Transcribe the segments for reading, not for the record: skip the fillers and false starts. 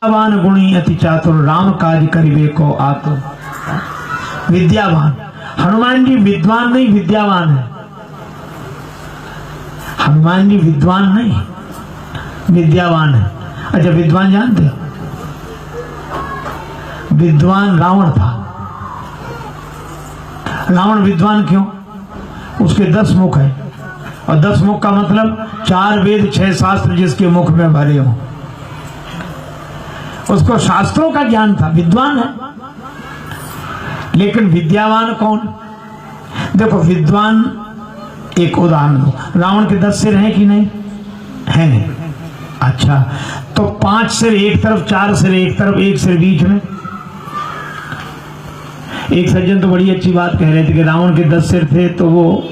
विद्यावान गुणी अति चातुर राम काज करिबे को आतुर। विद्यावान, हनुमान जी विद्वान नहीं विद्यावान है। हनुमान जी विद्वान नहीं विद्यावान है। अच्छा, विद्वान जानते हो? विद्वान रावण था। रावण विद्वान क्यों? उसके 10 मुख है, और 10 मुख का मतलब 4 वेद 6 शास्त्र जिसके मुख में भरे हो। उसको शास्त्रों का ज्ञान था, विद्वान है। लेकिन विद्यावान कौन? देखो, विद्वान एक उदाहरण दो। रावण के 10 सिर हैं कि नहीं हैं? अच्छा, तो 5 सिर एक तरफ, 4 सिर एक तरफ, 1 सिर बीच में। एक सज्जन तो बड़ी अच्छी बात कह रहे थे कि रावण के 10 सिर थे तो वो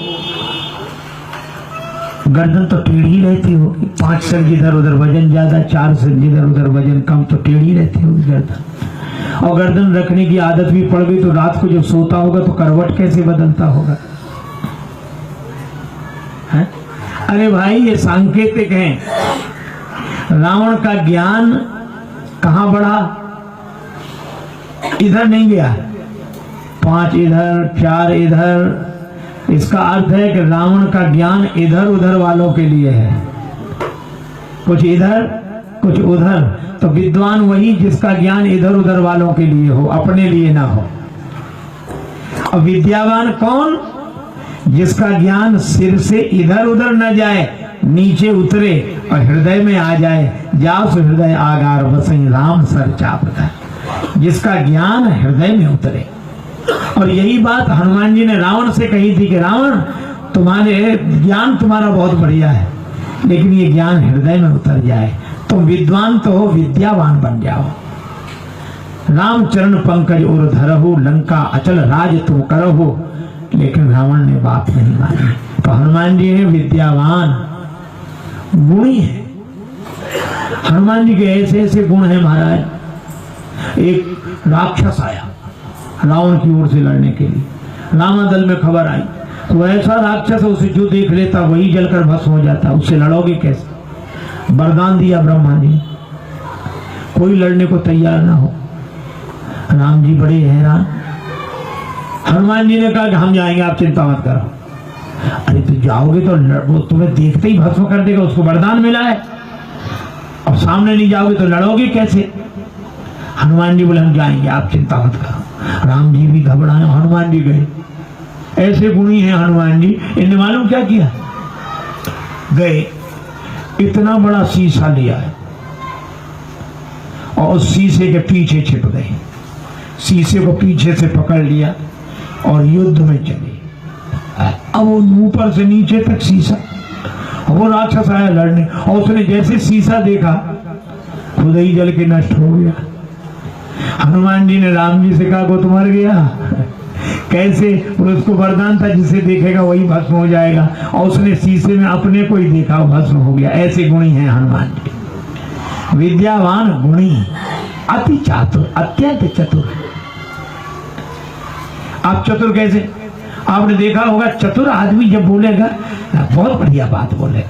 गर्दन तो टेढ़ी रहती होगी। 5 सिर जिधर उधर वजन ज्यादा, 4 सिर जिधर उधर वजन कम, तो टेढ़ी रहती होगी गर्दन। और गर्दन रखने की आदत भी पड़ गई तो रात को जब सोता होगा तो करवट कैसे बदलता होगा? है? अरे भाई, ये सांकेतिक है। रावण का ज्ञान कहां बढ़ा? इधर नहीं गया, 5 इधर 4 इधर। इसका अर्थ है कि रावण का ज्ञान इधर उधर वालों के लिए है, कुछ इधर कुछ उधर। तो विद्वान वही जिसका ज्ञान इधर उधर वालों के लिए हो, अपने लिए ना हो। और विद्यावान कौन? जिसका ज्ञान सिर से इधर उधर न जाए, नीचे उतरे और हृदय में आ जाए। जाओ सो हृदय आगार बसई राम सर चापता। जिसका ज्ञान हृदय में उतरे। और यही बात हनुमान जी ने रावण से कही थी कि रावण, तुम्हारे ज्ञान तुम्हारा बहुत बढ़िया है, लेकिन ये ज्ञान हृदय में उतर जाए। तुम विद्वान तो हो, विद्यावान बन जाओ। राम चरण पंकज और धरहु, लंका अचल राज तुम करहु। लेकिन रावण ने बात नहीं मानी। तो हनुमान जी है विद्यावान, गुणी है। हनुमान जी के ऐसे ऐसे गुण है महाराज। एक राक्षस आया रावण की ओर से लड़ने के लिए। रामादल में खबर आई तो ऐसा राक्षस, उसे जो देख लेता वही जलकर भस्म हो जाता। उससे लड़ोगे कैसे? वरदान दिया ब्रह्मा जी, कोई लड़ने को तैयार ना हो। राम जी बड़े हैरान। हनुमान जी ने कहा कि हम जाएंगे, आप चिंता मत करो। अरे तो जाओगे तो वो तुम्हें देखते ही भस्म कर देगा, उसको वरदान मिला है। अब सामने नहीं जाओगे तो लड़ोगे कैसे? हनुमान जी बोले हम जाएंगे, आप चिंता मत करो। राम जी भी घबराए, हनुमान जी गए। ऐसे गुणी हैं हनुमान जी। इन्हें मालूम क्या किया? गए, इतना बड़ा शीशा लिया है और उस शीशे के पीछे छिप गए। शीशे को पीछे से पकड़ लिया और युद्ध में चले। अब वो ऊपर से नीचे तक शीशा। वो राक्षस आया लड़ने, और उसने जैसे शीशा देखा खुद ही जल के नष्ट हो गया। हनुमान जी ने राम जी से कहा वो तो मर गया। कैसे? और उसको वरदान था जिसे देखेगा वही भस्म हो जाएगा, और उसने शीशे में अपने को ही देखा, भस्म हो गया। ऐसे गुणी हैं हनुमान जी। विद्यावान गुणी अति चातुर, अत्यंत चतुर। आप चतुर कैसे? आपने देखा होगा चतुर आदमी जब बोलेगा बहुत बढ़िया बात बोले।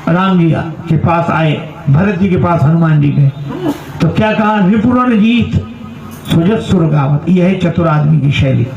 राम जी के पास आए, भरत जी के पास हनुमान जी गए तो क्या कहा? रिपुरन जीत सुजत सुर गावत। यह है चतुर आदमी की शैली।